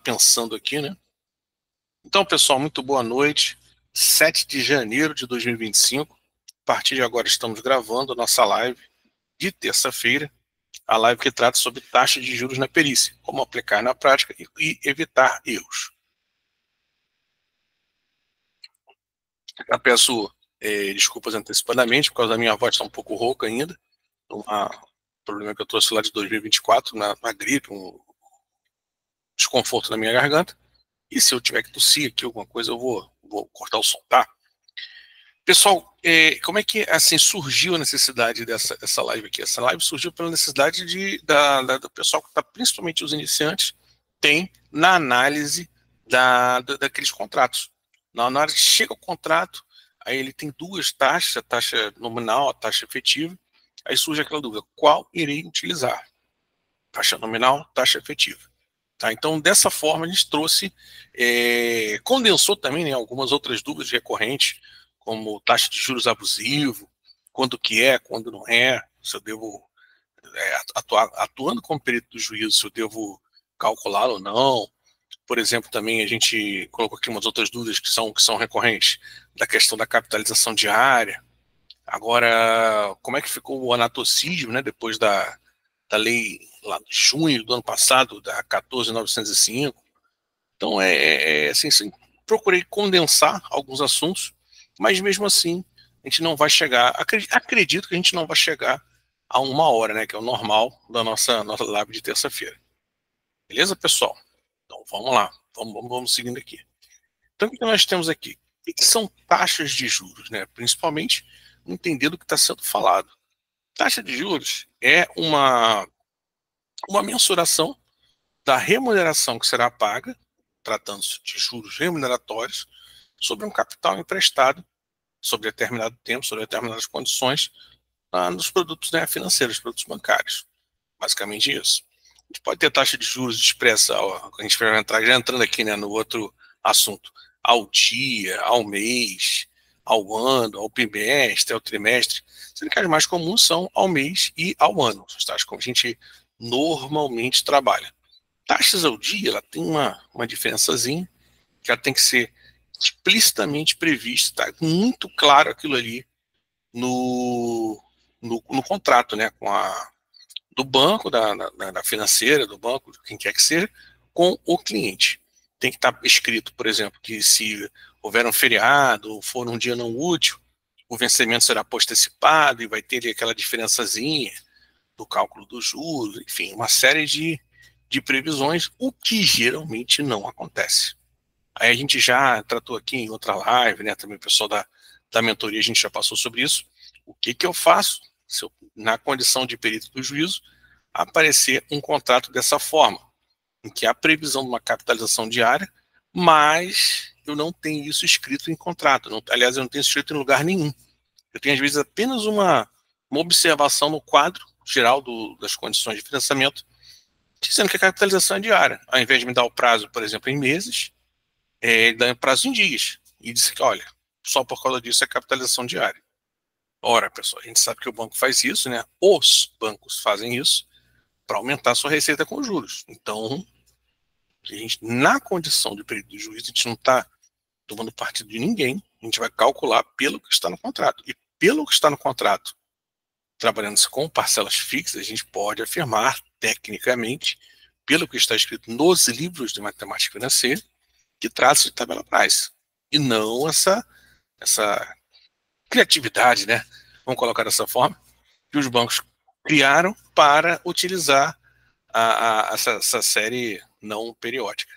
pensando aqui, né? Então, pessoal, muito boa noite. 7 de janeiro de 2025. A partir de agora estamos gravando a nossa live de terça-feira, a live que trata sobre taxa de juros na perícia, como aplicar na prática e evitar erros. Eu peço desculpas antecipadamente, por causa da minha voz estar um pouco rouca ainda. Um problema que eu trouxe lá de 2024, na gripe, um desconforto na minha garganta. E se eu tiver que tossir aqui alguma coisa, eu vou cortar o som, tá? Pessoal, como é que assim surgiu a necessidade dessa live aqui? Essa live surgiu pela necessidade do pessoal que está, principalmente os iniciantes, tem na análise daqueles contratos. Na hora que chega o contrato, aí ele tem duas taxas, a taxa nominal, a taxa efetiva, aí surge aquela dúvida, qual irei utilizar? Taxa nominal, taxa efetiva. Tá, então, dessa forma, a gente trouxe, condensou também, né, algumas outras dúvidas recorrentes, como taxa de juros abusivo, quando não é, se eu devo, atuando como perito do juízo, se eu devo calcular ou não. Por exemplo, também a gente colocou aqui umas outras dúvidas que são recorrentes, da questão da capitalização diária. Agora, como é que ficou o anatocismo, né, depois da lei lá de junho do ano passado, da 14.905. Então, assim, procurei condensar alguns assuntos, mas mesmo assim, a gente não vai chegar, acredito que a gente não vai chegar a 1 hora, né, que é o normal da nossa live de terça-feira. Beleza, pessoal? Então, vamos lá, vamos seguindo aqui. Então, o que nós temos aqui? O que são taxas de juros, né? Principalmente entender do que está sendo falado. Taxa de juros é uma mensuração da remuneração que será paga, tratando-se de juros remuneratórios, sobre um capital emprestado, sobre determinado tempo, sobre determinadas condições, nos produtos, né, financeiros, produtos bancários. Basicamente isso. A gente pode ter taxa de juros expressa, a gente vai entrar, já entrando aqui, né, no outro assunto, ao dia, ao mês, ao ano, ao bimestre, ao trimestre, sendo que as mais comuns são ao mês e ao ano, as taxas como a gente normalmente trabalha. Taxas ao dia, ela tem uma diferençazinha, que ela tem que ser explicitamente prevista, tá? Muito claro aquilo ali no contrato, né? Do banco, da financeira, do banco, de quem quer que seja, com o cliente. Tem que estar escrito, por exemplo, que se houver um feriado, ou for um dia não útil, o vencimento será postecipado e vai ter ali aquela diferençazinha do cálculo dos juros, enfim, uma série de previsões, o que geralmente não acontece. Aí a gente já tratou aqui em outra live, né, também o pessoal da mentoria, a gente já passou sobre isso. O que eu faço se eu, na condição de perito do juízo, aparecer um contrato dessa forma, em que há previsão de uma capitalização diária, mas eu não tenho isso escrito em contrato. Não, aliás, eu não tenho escrito em lugar nenhum. Eu tenho, às vezes, apenas uma observação no quadro geral das condições de financiamento, dizendo que a capitalização é diária. Ao invés de me dar o prazo, por exemplo, em meses, ele dá o prazo em dias. E disse que, olha, só por causa disso é capitalização diária. Ora, pessoal, a gente sabe que o banco faz isso, né? Os bancos fazem isso para aumentar a sua receita com juros. Então, a gente, na condição de período de juízo, a gente não está tomando partido de ninguém, a gente vai calcular pelo que está no contrato. E pelo que está no contrato, trabalhando-se com parcelas fixas, a gente pode afirmar, tecnicamente, pelo que está escrito nos livros de matemática financeira, que trata-se de tabela price. E não essa criatividade, né? Vamos colocar dessa forma, que os bancos criaram para utilizar essa série não periódica.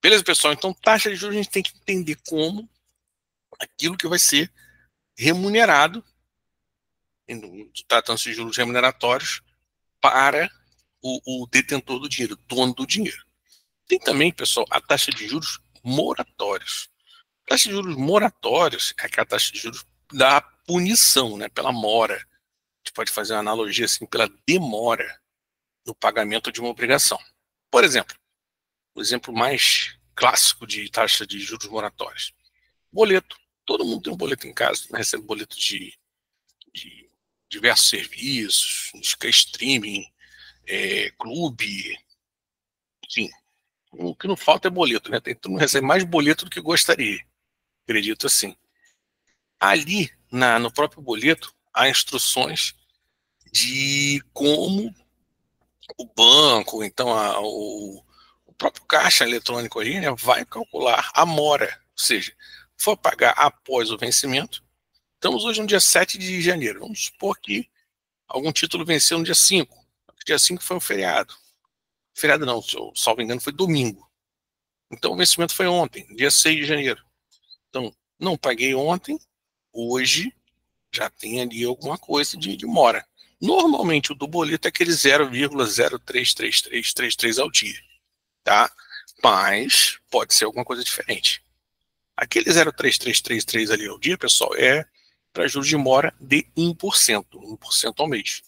Beleza, pessoal? Então, taxa de juros a gente tem que entender como aquilo que vai ser remunerado, tratando-se de juros remuneratórios, para o detentor do dinheiro, dono do dinheiro. Tem também, pessoal, a taxa de juros moratórios. A taxa de juros moratórios é a taxa de juros da punição, né, pela mora. A gente pode fazer uma analogia assim, pela demora no pagamento de uma obrigação. Por exemplo, o exemplo mais clássico de taxa de juros moratórios. Boleto. Todo mundo tem um boleto em casa, né? Recebe boleto de diversos serviços, streaming, clube, enfim, O que não falta é boleto, né? Todo mundo recebe mais boleto do que gostaria. Acredito assim. Ali, no próprio boleto, há instruções de como o banco, então o próprio caixa eletrônico aí, né, vai calcular a mora. Ou seja, for pagar após o vencimento. Estamos hoje no dia 7 de janeiro. Vamos supor que algum título venceu no dia 5. Dia 5 foi um feriado. Feriado não, se eu salvo engano, foi domingo. Então o vencimento foi ontem, dia 6 de janeiro. Então, não paguei ontem, hoje já tem ali alguma coisa de mora. Normalmente o do boleto é aquele 0,033333 ao dia, tá? Mas pode ser alguma coisa diferente. Aquele 0,3333 ali ao dia, pessoal, é para juros de mora de 1%, 1% ao mês.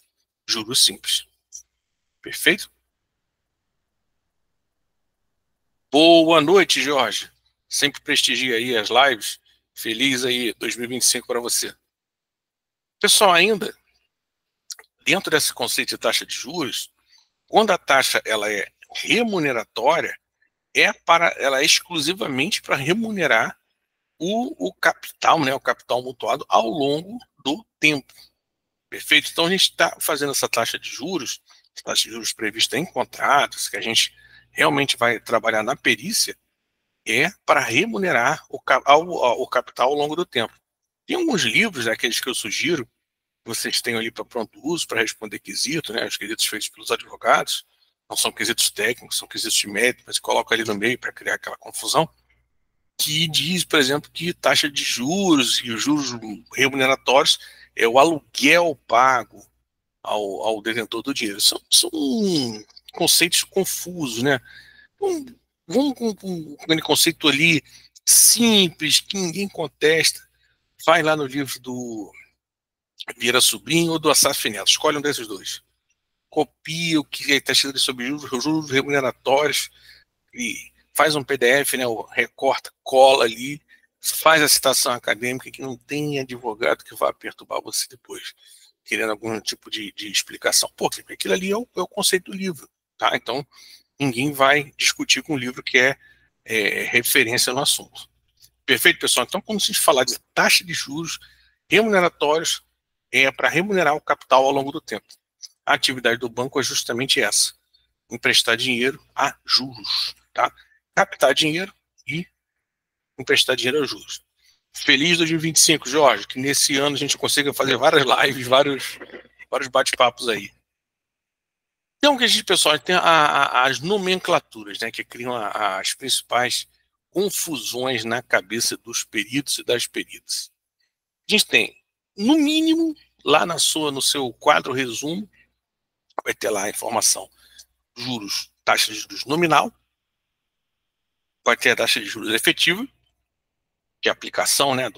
Juros simples. Perfeito? Boa noite, Jorge. Sempre prestigia aí as lives. Feliz aí 2025 para você. Pessoal, ainda dentro desse conceito de taxa de juros, quando a taxa ela é remuneratória, ela é exclusivamente para remunerar o capital, né, o capital mutuado ao longo do tempo. Perfeito? Então a gente está fazendo essa taxa de juros prevista em contratos, que a gente realmente vai trabalhar na perícia, é para remunerar o capital ao longo do tempo. Tem alguns livros, aqueles que eu sugiro, que vocês têm ali para pronto uso, para responder quesitos, né, os quesitos feitos pelos advogados, não são quesitos técnicos, são quesitos de mérito, mas coloca ali no meio para criar aquela confusão, que diz, por exemplo, que taxa de juros e os juros remuneratórios é o aluguel pago ao detentor do dinheiro. São conceitos confusos, né? Vamos com aquele conceito ali simples, que ninguém contesta. Vai lá no livro do Vieira Sobrinho ou do Assaf Neto, escolhe um desses dois. Copia o que está escrito sobre juros remuneratórios e faz um PDF, né, recorta, cola ali, faz a citação acadêmica, que não tem advogado que vá perturbar você depois, querendo algum tipo de explicação. Por quê? Porque aquilo ali é o conceito do livro, tá? Então, ninguém vai discutir com o livro que é referência no assunto. Perfeito, pessoal? Então, quando a gente falar de taxa de juros remuneratórios, é para remunerar o capital ao longo do tempo. A atividade do banco é justamente essa: emprestar dinheiro a juros, tá? Captar dinheiro e emprestar dinheiro a juros. Feliz 2025, Jorge, que nesse ano a gente consiga fazer várias lives, vários bate-papos aí. Então, que a gente, pessoal, tem as nomenclaturas, né, que criam as principais confusões na cabeça dos peritos e das peritas. A gente tem, no mínimo, lá no seu quadro resumo, vai ter lá a informação: juros, taxa de juros nominal, vai ter a taxa de juros efetiva, que é a aplicação, né,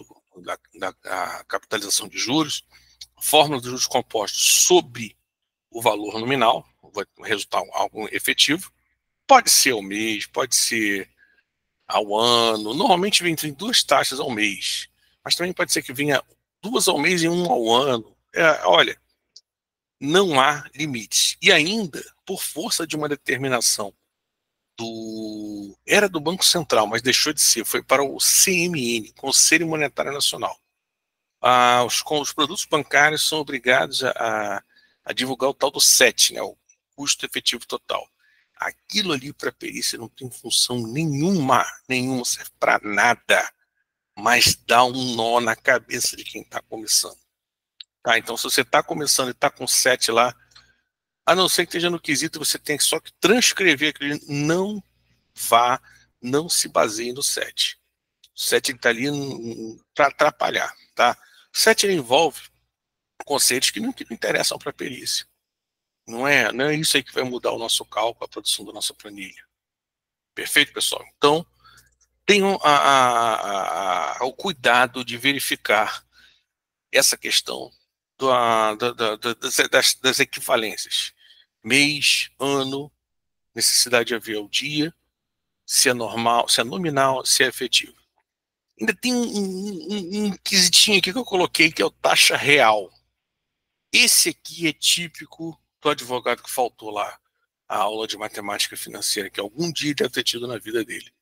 da capitalização de juros, fórmula dos juros compostos sobre o valor nominal, vai resultar algo efetivo. Pode ser ao mês, pode ser ao ano. Normalmente vem entre 2 taxas ao mês, mas também pode ser que venha 2 ao mês e 1 ao ano. Olha, não há limites. E ainda, por força de uma determinação era do Banco Central, mas deixou de ser, foi para o CMN, Conselho Monetário Nacional. Os produtos bancários são obrigados a divulgar o tal do CET, né, o custo efetivo total. Aquilo ali para a perícia não tem função nenhuma, serve para nada, mas dá um nó na cabeça de quem está começando. Tá, então, se você está começando e está com 7 lá, a não ser que esteja no quesito, você tem só que transcrever aquele, não se baseie no 7. O 7 está ali para atrapalhar, tá? O 7 envolve conceitos que não interessam para a perícia. Não é isso aí que vai mudar o nosso cálculo, a produção da nossa planilha. Perfeito, pessoal? Então, tenham o cuidado de verificar essa questão das equivalências. Mês, ano, necessidade de haver ao dia, se é normal, se é nominal, se é efetivo. Ainda tem um quesitinho aqui que eu coloquei, que é o taxa real. Esse aqui é típico do advogado que faltou lá a aula de matemática financeira que algum dia deve ter tido na vida dele.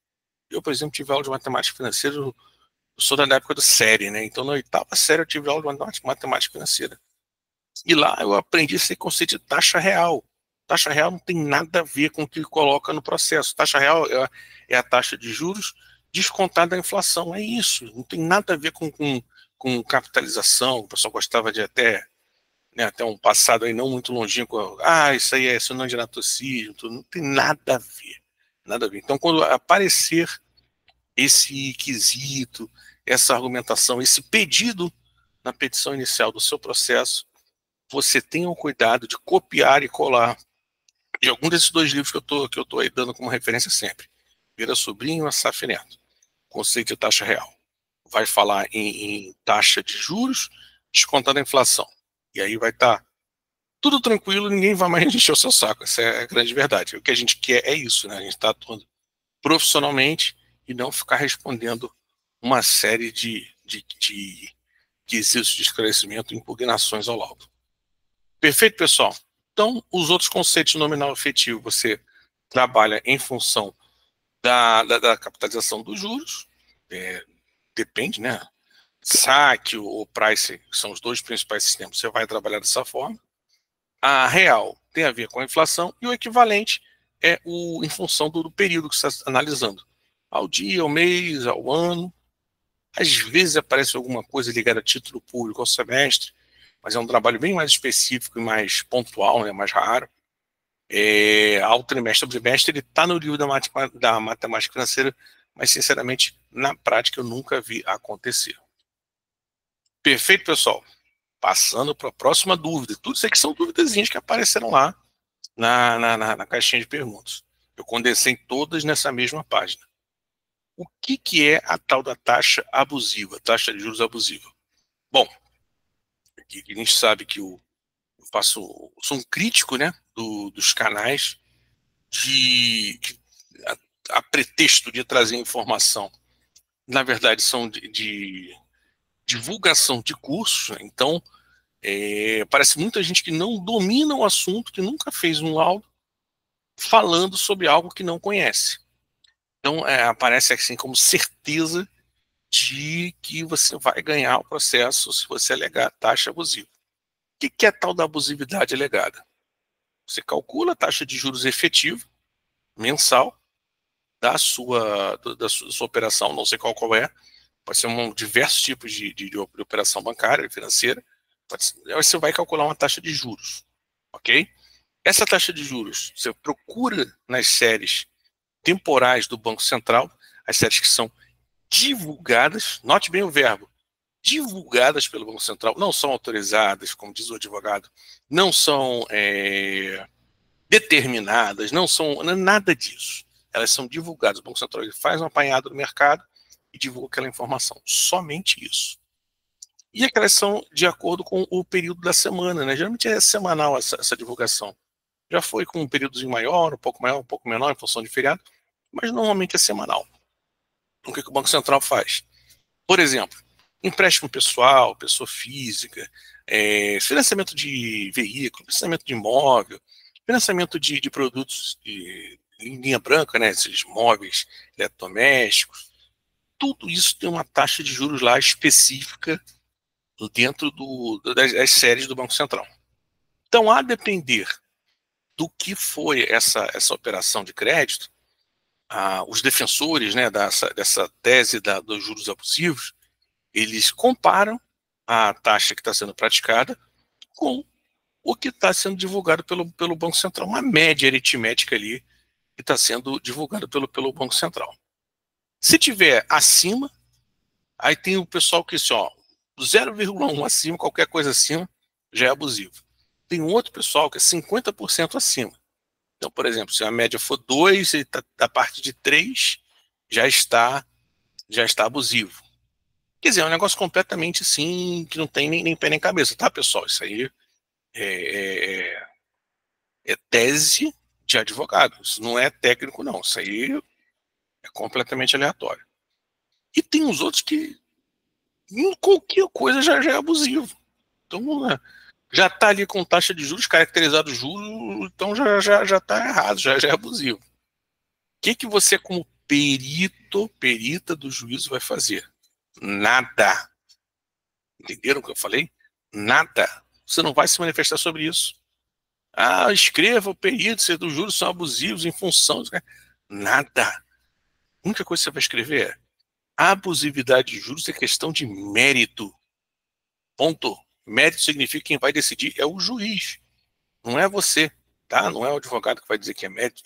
Eu, por exemplo, tive aula de matemática financeira, eu sou da época do série, né? Então, na oitava série, eu tive aula de matemática financeira. E lá eu aprendi esse conceito de taxa real. Taxa real não tem nada a ver com o que coloca no processo. Taxa real é a taxa de juros descontada da inflação. É isso. Não tem nada a ver com capitalização. O pessoal gostava de até um passado aí não muito longínquo. Isso aí é sinônimo de anatocismo. Não tem nada a ver. Nada a ver. Então, quando aparecer esse quesito, essa argumentação, esse pedido na petição inicial do seu processo, você tenha o cuidado de copiar e colar de algum desses dois livros que eu tô aí dando como referência sempre. Vieira Sobrinho e Assaf Neto. Conceito de taxa real. Vai falar em taxa de juros descontada a inflação. E aí vai estar tudo tranquilo, ninguém vai mais encher o seu saco. Essa é a grande verdade. O que a gente quer é isso, né? A gente está atuando profissionalmente e não ficar respondendo uma série de quesitos de esclarecimento e impugnações ao laudo. Perfeito, pessoal? Então, os outros conceitos de nominal efetivo, você trabalha em função da capitalização dos juros, depende, né? Saque ou price, que são os dois principais sistemas, você vai trabalhar dessa forma. A real tem a ver com a inflação e o equivalente é em função do período que você está analisando. Ao dia, ao mês, ao ano. Às vezes aparece alguma coisa ligada a título público ao semestre, mas é um trabalho bem mais específico e mais pontual, né, mais raro. Ao trimestre, ao bimestre, ele está no livro da matemática financeira, mas, sinceramente, na prática, eu nunca vi acontecer. Perfeito, pessoal? Passando para a próxima dúvida. Tudo isso aqui são duvidazinhas que apareceram lá na caixinha de perguntas. Eu condensei todas nessa mesma página. O que é a tal da taxa abusiva, taxa de juros abusiva? Bom, aqui a gente sabe que eu sou um crítico, né, dos canais a pretexto de trazer informação. Na verdade, são de divulgação de cursos, né? Então, parece muita gente que não domina o assunto, que nunca fez um laudo, falando sobre algo que não conhece. Então, aparece assim como certeza de que você vai ganhar o processo se você alegar taxa abusiva. O que é a tal da abusividade alegada? Você calcula a taxa de juros efetiva, mensal, da sua operação, não sei qual é, pode ser diversos tipos de operação bancária, financeira, aí você vai calcular uma taxa de juros, ok? Essa taxa de juros, você procura nas séries temporais do Banco Central, as séries que são divulgadas, note bem o verbo, divulgadas pelo Banco Central, não são autorizadas, como diz o advogado, não são determinadas, não são nada disso. Elas são divulgadas. O Banco Central ele faz um apanhado no mercado e divulga aquela informação. Somente isso. E aquelas são de acordo com o período da semana, né? Geralmente é semanal essa divulgação. Já foi com um períodozinho maior, um pouco menor, em função de feriado, mas normalmente é semanal. O que o Banco Central faz? Por exemplo, empréstimo pessoal, pessoa física, financiamento de veículo, financiamento de imóvel, financiamento de produtos em linha branca, né, esses móveis eletrodomésticos, tudo isso tem uma taxa de juros lá específica dentro das séries do Banco Central. Então, a depender do que foi essa operação de crédito, os defensores, né, dessa tese dos juros abusivos, eles comparam a taxa que está sendo praticada com o que está sendo divulgado pelo Banco Central, uma média aritmética ali que está sendo divulgado pelo Banco Central. Se tiver acima, aí tem o pessoal que assim, 0,1 acima, qualquer coisa acima, já é abusivo. Tem um outro pessoal que é 50% acima. Então, por exemplo, se a média for 2, a partir de 3 já está abusivo. Quer dizer, é um negócio completamente assim, que não tem nem pé nem cabeça, tá, pessoal? Isso aí é tese de advogado. Isso não é técnico, não. Isso aí é completamente aleatório. E tem os outros que qualquer coisa já é abusivo. Então, Já está ali com taxa de juros, caracterizado juros, então já está errado, já é abusivo. O que você, como perita do juízo, vai fazer? Nada. Entenderam o que eu falei? Nada. Você não vai se manifestar sobre isso. Ah, escreva o perito, se dos juros são abusivos em função... Nada. A única coisa que você vai escrever é: a abusividade de juros é questão de mérito. Ponto. Mérito significa que quem vai decidir é o juiz, não é você, tá? Não é o advogado que vai dizer que é mérito,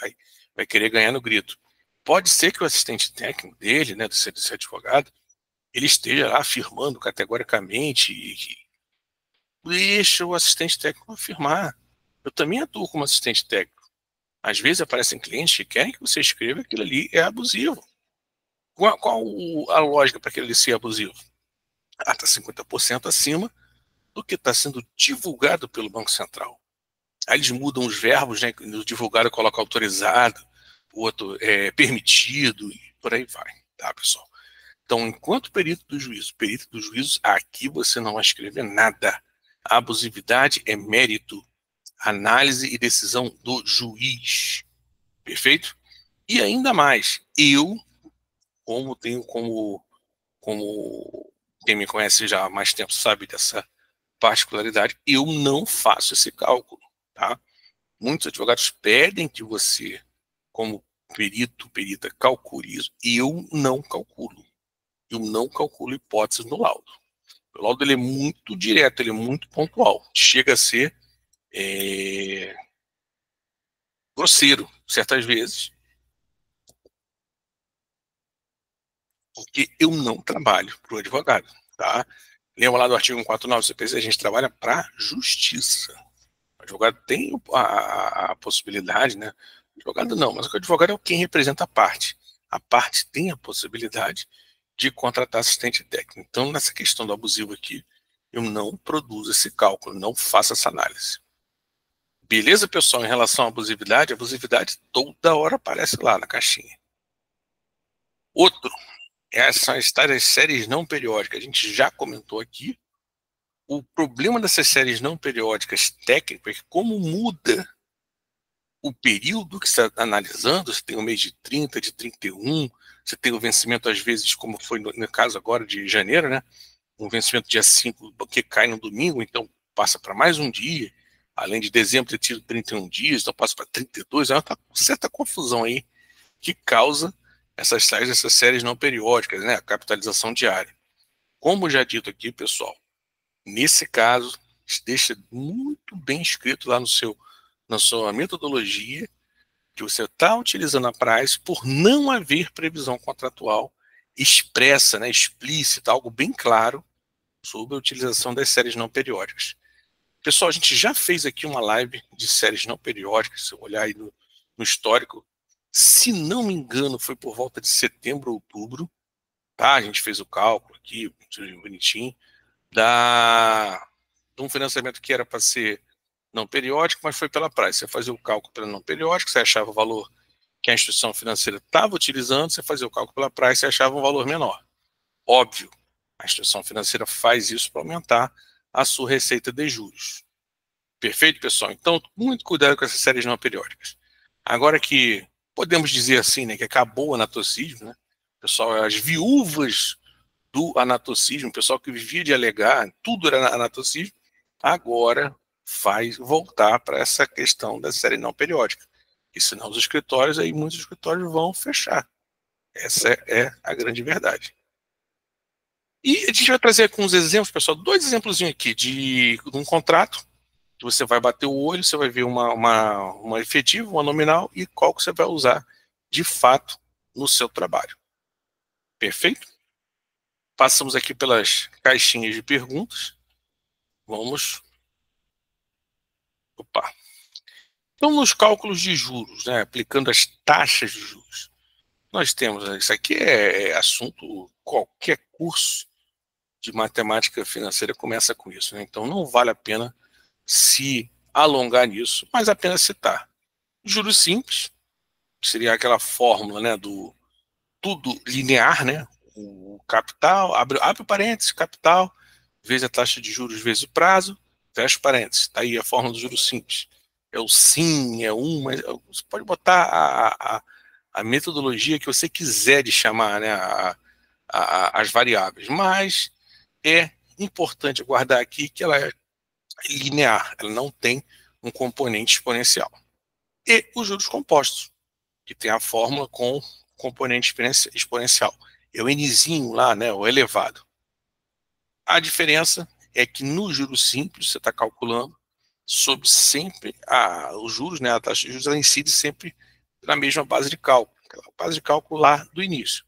vai querer ganhar no grito. Pode ser que o assistente técnico dele, né, desse advogado, ele esteja lá afirmando categoricamente e deixa o assistente técnico afirmar. Eu também atuo como assistente técnico. Às vezes aparecem clientes que querem que você escreva que aquilo ali é abusivo. Qual a lógica para aquilo ali ser abusivo? Ah, está 50% acima do que está sendo divulgado pelo Banco Central. Aí eles mudam os verbos, né? No divulgado coloca autorizado, o outro é permitido, e por aí vai, tá, pessoal? Então, enquanto perito do juízo, aqui você não vai escrever nada. A abusividade é mérito, análise e decisão do juiz. Perfeito? E ainda mais, eu, como tenho como quem me conhece já há mais tempo sabe dessa particularidade, eu não faço esse cálculo, tá? Muitos advogados pedem que você, como perita, calcule isso. Eu não calculo. Eu não calculo hipóteses no laudo. O laudo ele é muito direto, ele é muito pontual. Chega a ser grosseiro, certas vezes, porque eu não trabalho para o advogado, tá? Lembra lá do artigo 149 do CPC, a gente trabalha para justiça. O advogado tem a possibilidade, né? O advogado não, mas o advogado é quem representa a parte. A parte tem a possibilidade de contratar assistente técnico. Então, nessa questão do abusivo aqui, eu não produzo esse cálculo, não faço essa análise. Beleza, pessoal? Em relação à abusividade, a abusividade toda hora aparece lá na caixinha. Outro, são as tais séries não periódicas. A gente já comentou aqui. O problema dessas séries não periódicas técnicas é que, como muda o período que você está analisando, você tem o mês de 30, de 31, você tem o vencimento, às vezes, como foi no caso agora de janeiro, né? Um vencimento dia 5, que cai no domingo, então passa para mais um dia, além de dezembro ter tido 31 dias, então passa para 32, é uma certa confusão aí que causa essas séries não periódicas, né? A capitalização diária. Como já dito aqui, pessoal, nesse caso, deixa muito bem escrito lá na sua metodologia que você está utilizando a prazo por não haver previsão contratual expressa, né, explícita, algo bem claro sobre a utilização das séries não periódicas. Pessoal, a gente já fez aqui uma live de séries não periódicas, se eu olhar aí no histórico, se não me engano, foi por volta de setembro, outubro, tá? A gente fez o cálculo aqui, bonitinho, de um financiamento que era para ser não periódico, mas foi pela prazo. Você fazia o cálculo pela não periódico, você achava o valor que a instituição financeira estava utilizando, você fazia o cálculo pela prazo, você achava um valor menor. Óbvio, a instituição financeira faz isso para aumentar a sua receita de juros. Perfeito, pessoal? Então, muito cuidado com essas séries não periódicas. Agora que podemos dizer assim, né, que acabou o anatocismo, né? Pessoal, as viúvas do anatocismo, o pessoal que vivia de alegar, tudo era anatocismo, agora faz voltar para essa questão da série não periódica. E senão os escritórios, aí muitos escritórios vão fechar. Essa é a grande verdade. E a gente vai trazer aqui uns exemplos, pessoal, 2 exemplos aqui de um contrato, que você vai bater o olho, você vai ver uma efetiva, uma nominal, e qual que você vai usar de fato no seu trabalho. Perfeito? Passamos aqui pelas caixinhas de perguntas. Vamos. Opa. Então, nos cálculos de juros, né, aplicando as taxas de juros, nós temos, isso aqui é assunto, qualquer curso de matemática financeira começa com isso, né? Então não vale a pena se alongar nisso, mas apenas citar. Juros simples, que seria aquela fórmula, né, do tudo linear, né? O capital, abre o parênteses, capital, vezes a taxa de juros, vezes o prazo, fecha parênteses, está aí a fórmula do juros simples. É o sim, é um, mas você pode botar a metodologia que você quiser de chamar, né, as variáveis, mas é importante guardar aqui que ela é linear, ela não tem um componente exponencial. E os juros compostos, que tem a fórmula com componente exponencial. É o nzinho lá, né, o elevado. A diferença é que no juros simples, você está calculando sobre sempre os juros, né, a taxa de juros, ela incide sempre na mesma base de cálculo, aquela base de cálculo lá do início.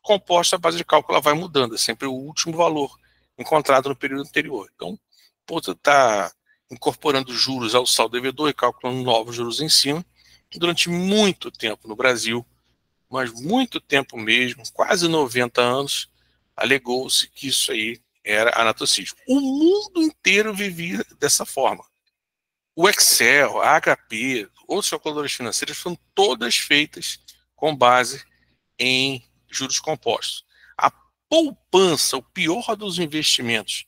Composta, a base de cálculo ela vai mudando, é sempre o último valor encontrado no período anterior. Então, você está incorporando juros ao saldo devedor e calculando novos juros em cima. Durante muito tempo no Brasil, mas muito tempo mesmo, quase 90 anos, alegou-se que isso aí era anatocismo. O mundo inteiro vivia dessa forma. O Excel, a HP, outras calculadoras financeiras foram todas feitas com base em juros compostos. A poupança, o pior dos investimentos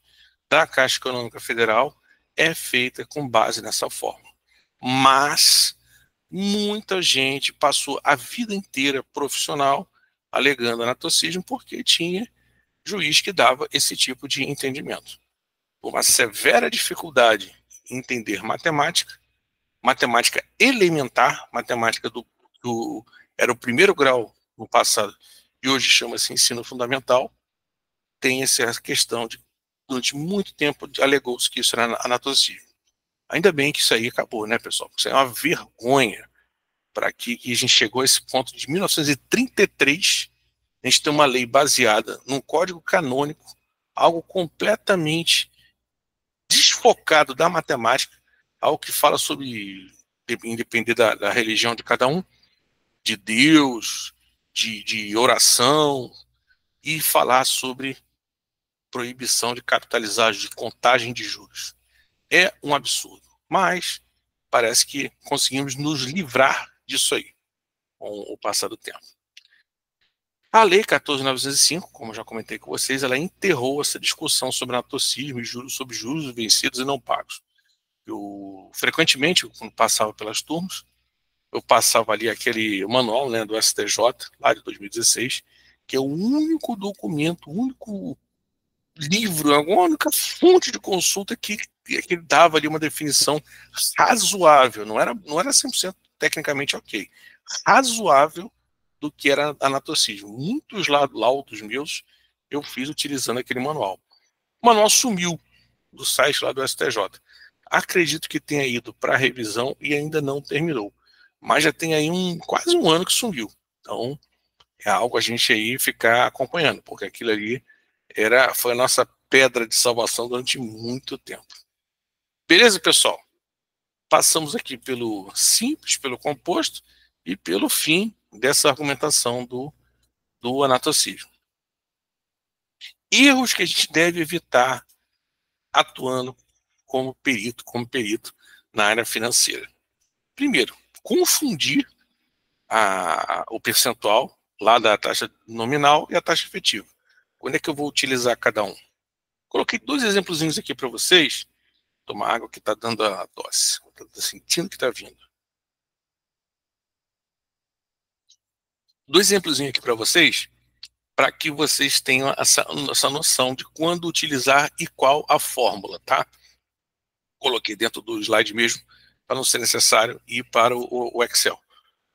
da Caixa Econômica Federal, é feita com base nessa forma. Mas muita gente passou a vida inteira profissional alegando anatocismo porque tinha juiz que dava esse tipo de entendimento. Uma severa dificuldade em entender matemática, matemática elementar, matemática era o primeiro grau no passado e hoje chama-se ensino fundamental, tem essa questão de, durante muito tempo, alegou-se que isso era anatocismo. Ainda bem que isso aí acabou, né, pessoal? Isso é uma vergonha para que a gente chegou a esse ponto de 1933, a gente tem uma lei baseada num código canônico, algo completamente desfocado da matemática, algo que fala sobre, independer da religião de cada um, de Deus, de oração, e falar sobre proibição de capitalizar, de contagem de juros. É um absurdo, mas parece que conseguimos nos livrar disso aí com o passar do tempo. A Lei 14.905, como eu já comentei com vocês, ela enterrou essa discussão sobre anatocismo e juros sobre juros vencidos e não pagos. Frequentemente, quando passava pelas turmas, eu passava ali aquele manual, né, do STJ, lá de 2016, que é o único documento, o único livro, a única fonte de consulta que dava ali uma definição razoável, não era 100% tecnicamente ok, razoável do que era anatocismo. Muitos laudos meus eu fiz utilizando aquele manual. O manual sumiu do site lá do STJ. Acredito que tenha ido para revisão e ainda não terminou. Mas já tem aí quase um ano que sumiu. Então, é algo a gente aí ficar acompanhando, porque aquilo ali foi a nossa pedra de salvação durante muito tempo. Beleza, pessoal? Passamos aqui pelo simples, pelo composto e pelo fim dessa argumentação do anatocismo. Erros que a gente deve evitar atuando como perito na área financeira. Primeiro, confundir o percentual lá da taxa nominal e a taxa efetiva. Quando é que eu vou utilizar cada um? Coloquei 2 exemplozinhos aqui para vocês. Tomar água que está dando a tosse. Estou sentindo que está vindo. 2 exemplozinhos aqui para vocês, para que vocês tenham essa noção de quando utilizar e qual a fórmula, tá? Coloquei dentro do slide mesmo, para não ser necessário ir para o Excel.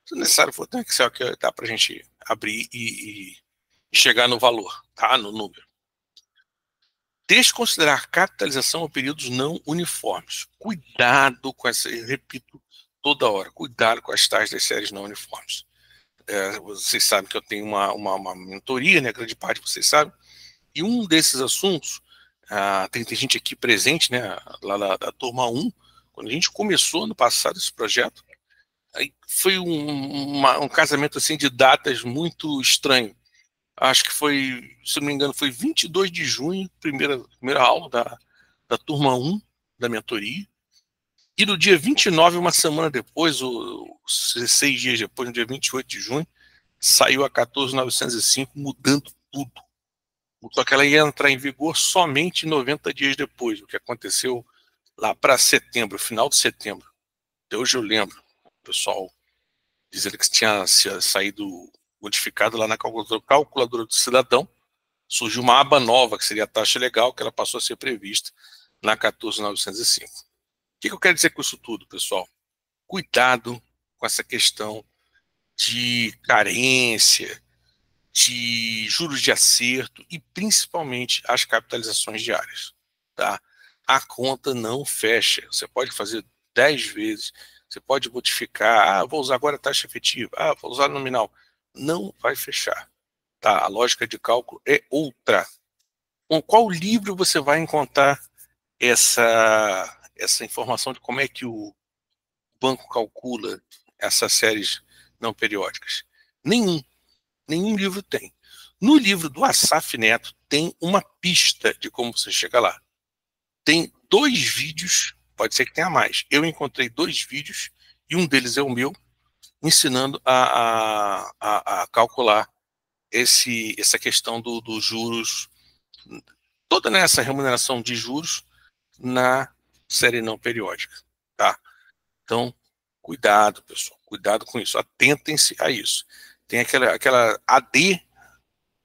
Se necessário for ter um Excel que dá para a gente abrir e chegar no valor, tá? No número. Desconsiderar capitalização ou períodos não uniformes. Cuidado com essa, eu repito toda hora, cuidado com as tais das séries não uniformes. Vocês sabem que eu tenho uma mentoria, né? Grande parte de vocês sabem. E um desses assuntos, tem gente aqui presente, né? Lá da turma 1, quando a gente começou no passado esse projeto, aí foi um casamento assim de datas muito estranho. Acho que foi, se não me engano, foi 22 de junho, primeira aula da turma 1 da mentoria. E no dia 29, uma semana depois, 6 dias depois, no dia 28 de junho, saiu a 14.905, mudando tudo. Só que ela ia entrar em vigor somente 90 dias depois. O que aconteceu lá para setembro, final de setembro, até hoje eu lembro, o pessoal dizendo que tinha saído modificado lá na calculadora do cidadão, surgiu uma aba nova, que seria a taxa legal, que ela passou a ser prevista na 14.905. O que eu quero dizer com isso tudo, pessoal? Cuidado com essa questão de carência, de juros de acerto e principalmente as capitalizações diárias. Tá? A conta não fecha. Você pode fazer 10 vezes, você pode modificar, vou usar agora a taxa efetiva, vou usar nominal. Não vai fechar. Tá? A lógica de cálculo é outra. Com qual livro você vai encontrar essa informação de como é que o banco calcula essas séries não periódicas? Nenhum livro tem. No livro do Assaf Neto tem uma pista de como você chega lá. Tem 2 vídeos, pode ser que tenha mais. Eu encontrei 2 vídeos e um deles é o meu, ensinando a calcular essa questão dos juros, toda essa remuneração de juros na série não periódica. Tá? Então, cuidado, pessoal, cuidado com isso, atentem-se a isso. Tem aquela AD,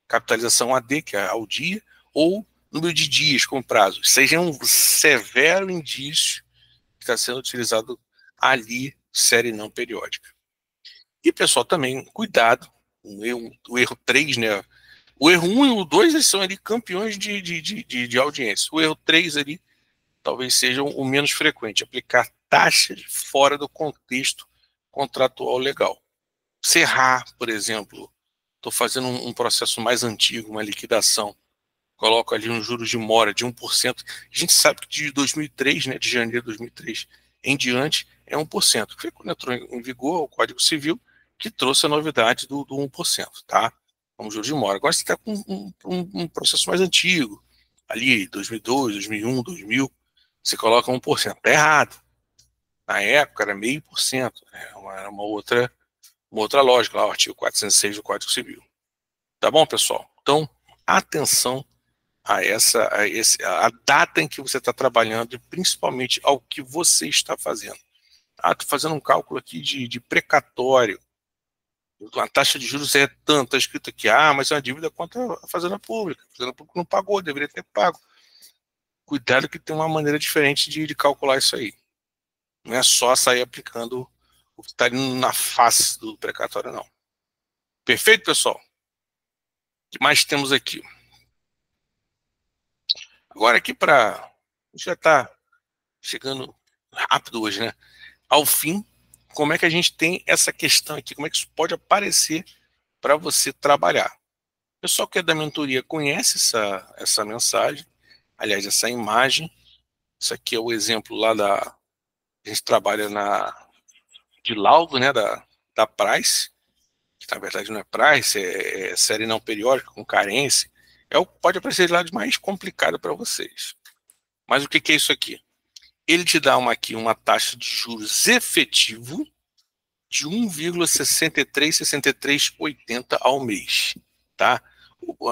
capitalização AD, que é ao dia, ou número de dias com prazo. Seja um severo indício que está sendo utilizado ali, série não periódica. E, pessoal, também, cuidado, o erro 3, né? O erro 1 e o 2 eles são ali campeões de audiência. O erro 3 ali talvez seja o menos frequente, aplicar taxas fora do contexto contratual legal. Serrar, por exemplo, estou fazendo um processo mais antigo, uma liquidação, coloco ali um juros de mora de 1%. A gente sabe que de 2003, né, de janeiro de 2003 em diante, é 1%. Foi quando entrou em vigor o Código Civil que trouxe a novidade do 1%, tá? Como juros de mora. Agora você está com um processo mais antigo, ali 2002, 2001, 2000, você coloca 1%. Está errado. Na época era 0,5%. Era uma outra lógica, lá o artigo 406 do Código Civil. Tá bom, pessoal? Então, atenção a data em que você está trabalhando e principalmente ao que você está fazendo. Estou fazendo um cálculo aqui de precatório. A taxa de juros é tanto, está escrito aqui, mas é uma dívida contra a Fazenda Pública. A Fazenda Pública não pagou, deveria ter pago. Cuidado que tem uma maneira diferente de calcular isso aí. Não é só sair aplicando o que está na face do precatório, não. Perfeito, pessoal? O que mais temos aqui? Agora aqui para... A gente já está chegando rápido hoje, né? Ao fim, como é que a gente tem essa questão aqui? Como é que isso pode aparecer para você trabalhar? O pessoal que é da mentoria conhece essa mensagem, aliás, essa imagem. Isso aqui é o exemplo lá a gente trabalha de laudo, né, da Price, que na verdade não é Price, é série não periódica, com carência. Pode aparecer de lado mais complicado para vocês. Mas o que é isso aqui? Ele te dá aqui uma taxa de juros efetivo de 1,6380 ao mês, tá?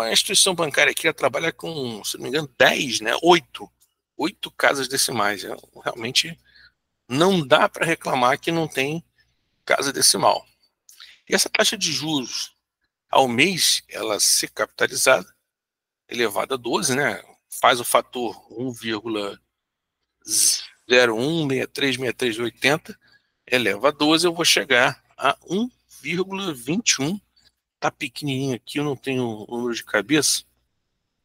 A instituição bancária aqui trabalha com, se não me engano, 10, né? 8 casas decimais. Realmente não dá para reclamar que não tem casa decimal. E essa taxa de juros ao mês, ela ser capitalizada, elevada a 12, né? Faz o fator 1,01636380, eleva a 12, eu vou chegar a 1,21. Tá pequenininho aqui, eu não tenho o número de cabeça.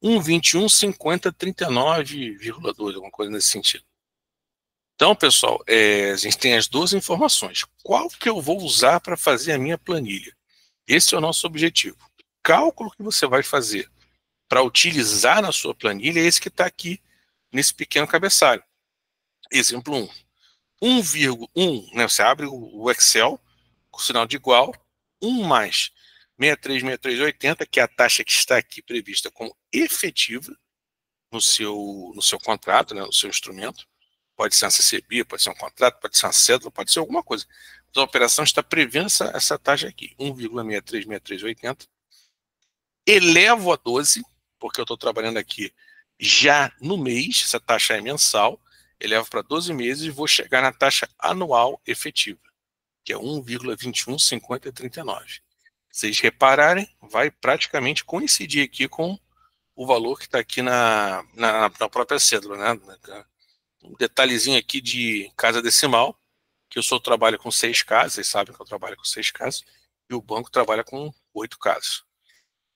1,215039,12, alguma coisa nesse sentido. Então, pessoal, a gente tem as duas informações. Qual que eu vou usar para fazer a minha planilha? Esse é o nosso objetivo. O cálculo que você vai fazer para utilizar na sua planilha é esse que está aqui nesse pequeno cabeçalho. Exemplo 1. 1,1, né, você abre o Excel com o sinal de igual, 1 mais 636380, que é a taxa que está aqui prevista como efetiva no seu contrato, né, no seu instrumento. Pode ser uma CCB, pode ser um contrato, pode ser uma cédula, pode ser alguma coisa. Então, a operação está prevendo essa taxa aqui, 1,636380. Elevo a 12, porque eu estou trabalhando aqui já no mês, essa taxa é mensal. elevo para 12 meses e vou chegar na taxa anual efetiva, que é 1,215039. Vocês repararem, vai praticamente coincidir aqui com o valor que está aqui na própria cédula, né? Um detalhezinho aqui de casa decimal, que eu só trabalho com 6 casas, vocês sabem que eu trabalho com 6 casas, e o banco trabalha com 8 casas.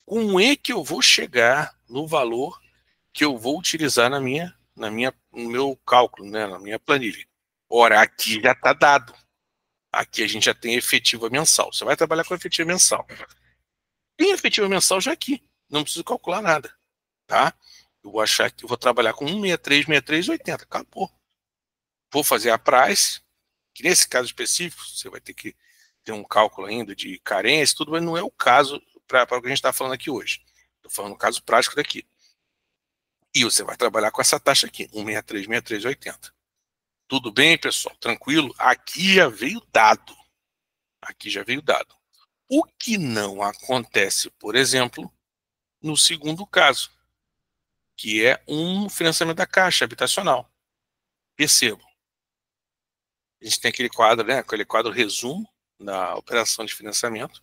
Como é que eu vou chegar no valor que eu vou utilizar no meu cálculo, né, na minha planilha? Ora, aqui já está dado. Aqui a gente já tem efetiva mensal. Você vai trabalhar com efetiva mensal. Tem efetiva mensal já aqui. Não preciso calcular nada. Tá? Eu vou achar que eu vou trabalhar com 163,63,80. Acabou. Vou fazer a price, que nesse caso específico, você vai ter que ter um cálculo ainda de carência, tudo, mas não é o caso para o que a gente está falando aqui hoje. Estou falando no caso prático daqui. E você vai trabalhar com essa taxa aqui, 163,63,80. Tudo bem, pessoal? Tranquilo? Aqui já veio dado. Aqui já veio dado. O que não acontece, por exemplo, no segundo caso, que é um financiamento da Caixa habitacional. Percebam. A gente tem aquele quadro, né? Aquele quadro resumo da operação de financiamento.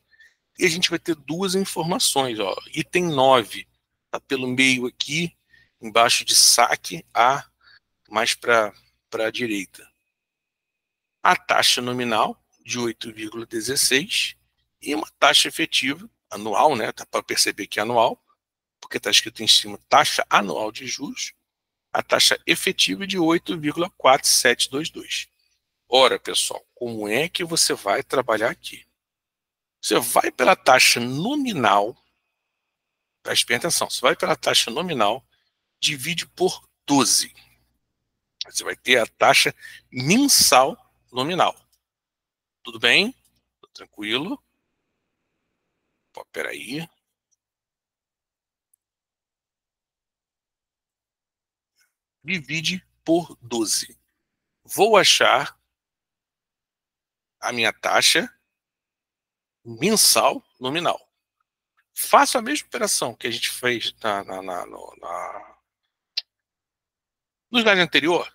E a gente vai ter duas informações. Ó. Item 9 está pelo meio aqui, embaixo de saque, A, mais para a direita. A taxa nominal de 8,16 e uma taxa efetiva anual, né? Tá para perceber que é anual, porque está escrito em cima taxa anual de juros, a taxa efetiva de 8,4722. Ora, pessoal, como é que você vai trabalhar aqui? Você vai pela taxa nominal, preste bem atenção, você vai pela taxa nominal, divide por 12. Você vai ter a taxa mensal nominal. Tudo bem? Tranquilo? Pô, peraí. Divide por 12. Vou achar a minha taxa mensal nominal. Faço a mesma operação que a gente fez no slide anterior,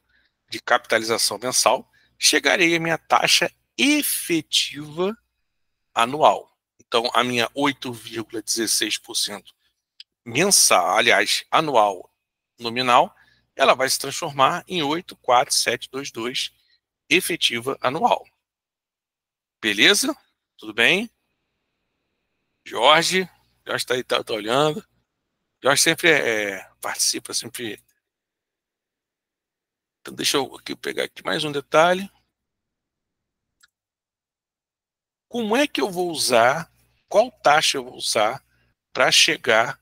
de capitalização mensal, chegarei à minha taxa efetiva anual. Então, a minha 8,16% mensal, aliás, anual nominal, ela vai se transformar em 8,4722 efetiva anual. Beleza? Tudo bem? Jorge está aí, tá olhando. Jorge sempre participa, sempre. Então, deixa eu aqui pegar aqui mais um detalhe. Como é que eu vou usar, qual taxa eu vou usar para chegar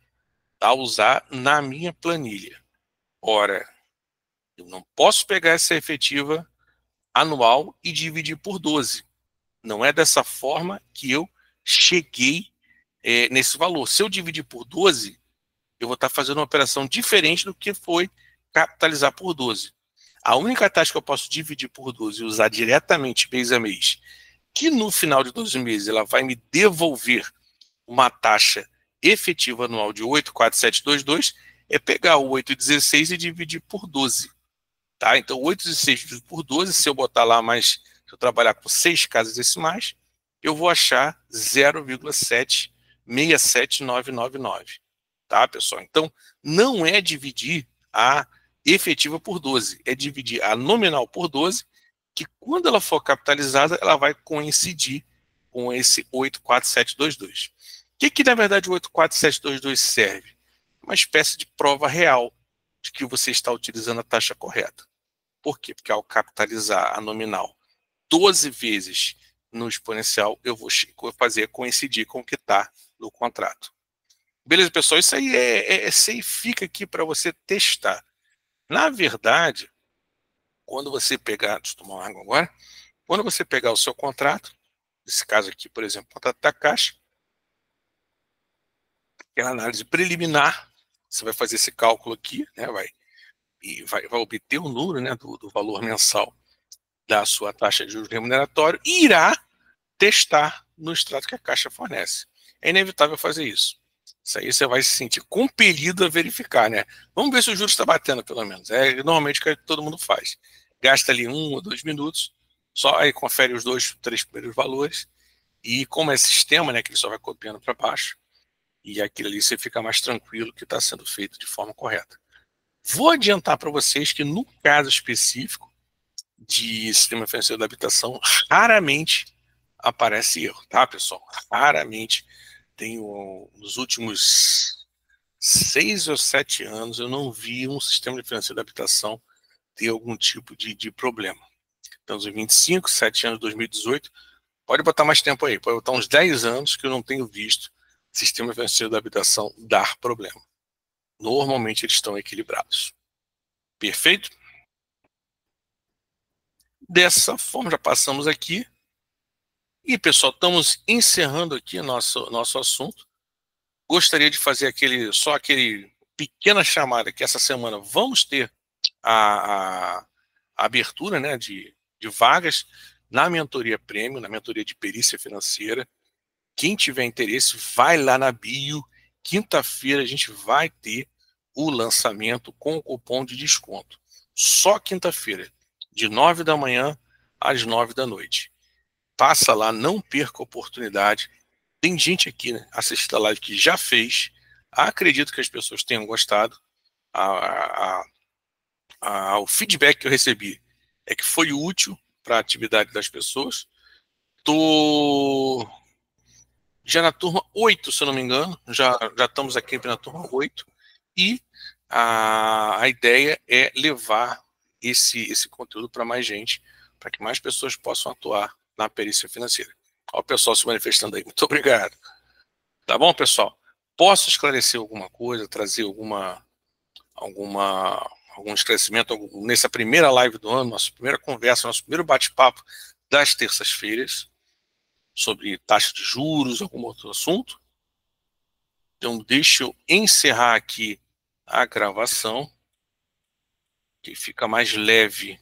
a usar na minha planilha? Ora, eu não posso pegar essa efetiva anual e dividir por 12. Não é dessa forma que eu cheguei nesse valor. Se eu dividir por 12, eu vou estar fazendo uma operação diferente do que foi capitalizar por 12. A única taxa que eu posso dividir por 12 e usar diretamente mês a mês, que no final de 12 meses ela vai me devolver uma taxa efetiva anual de 8,4722, é pegar o 8,16 e dividir por 12. Tá? Então, 8,16 dividido por 12, se eu botar lá mais, se eu trabalhar com 6 casas decimais, eu vou achar 0,767999. Tá, pessoal? Então, não é dividir a efetiva por 12, é dividir a nominal por 12, que quando ela for capitalizada, ela vai coincidir com esse 8,4722. O que na verdade o 8,4722 serve? Uma espécie de prova real de que você está utilizando a taxa correta. Por quê? Porque ao capitalizar a nominal 12 vezes no exponencial, eu vou fazer coincidir com o que está no contrato. Beleza, pessoal? Isso aí fica aqui para você testar. Na verdade, quando você pegar, deixa eu tomar uma água agora, quando você pegar o seu contrato, nesse caso aqui, por exemplo, contrato da Caixa, aquela análise preliminar, você vai fazer esse cálculo aqui, né, vai obter o número, né, do valor mensal da sua taxa de juros remuneratório e irá testar no extrato que a Caixa fornece. É inevitável fazer isso. Isso aí você vai se sentir compelido a verificar, né? Vamos ver se o juros está batendo, pelo menos. É normalmente o que todo mundo faz. Gasta ali 1 ou 2 minutos, só aí confere os 2, 3 primeiros valores, e como é sistema, né, que ele só vai copiando para baixo, e aquilo ali você fica mais tranquilo que está sendo feito de forma correta. Vou adiantar para vocês que no caso específico de sistema financeiro da habitação, raramente aparece erro, tá, pessoal? Raramente. Nos últimos 6 ou 7 anos, eu não vi um sistema de financeiro da habitação ter algum tipo de problema. Estamos em 25, 7 anos, 2018. Pode botar mais tempo aí, pode botar uns 10 anos que eu não tenho visto sistema financeiro da habitação dar problema. Normalmente eles estão equilibrados. Perfeito? Dessa forma, já passamos aqui. E, pessoal, estamos encerrando aqui nosso assunto. Gostaria de fazer só aquele pequena chamada que essa semana vamos ter a abertura, né, de vagas na mentoria Premium, na mentoria de perícia financeira. Quem tiver interesse, vai lá na bio. Quinta-feira a gente vai ter o lançamento com o cupom de desconto. Só quinta-feira, de 9 da manhã às 9 da noite. Passa lá, não perca a oportunidade. Tem gente aqui, né, assistindo a live que já fez. Acredito que as pessoas tenham gostado. O feedback que eu recebi é que foi útil para a atividade das pessoas. Estou já na turma 8, se eu não me engano. Já estamos aqui na turma 8. E a ideia é levar esse conteúdo para mais gente, para que mais pessoas possam atuar na perícia financeira. Olha o pessoal se manifestando aí. Muito obrigado. Tá bom, pessoal? Posso esclarecer alguma coisa, trazer algum esclarecimento nessa primeira live do ano, nossa primeira conversa, nosso primeiro bate-papo das terças-feiras sobre taxa de juros, algum outro assunto? Então, deixa eu encerrar aqui a gravação, que fica mais leve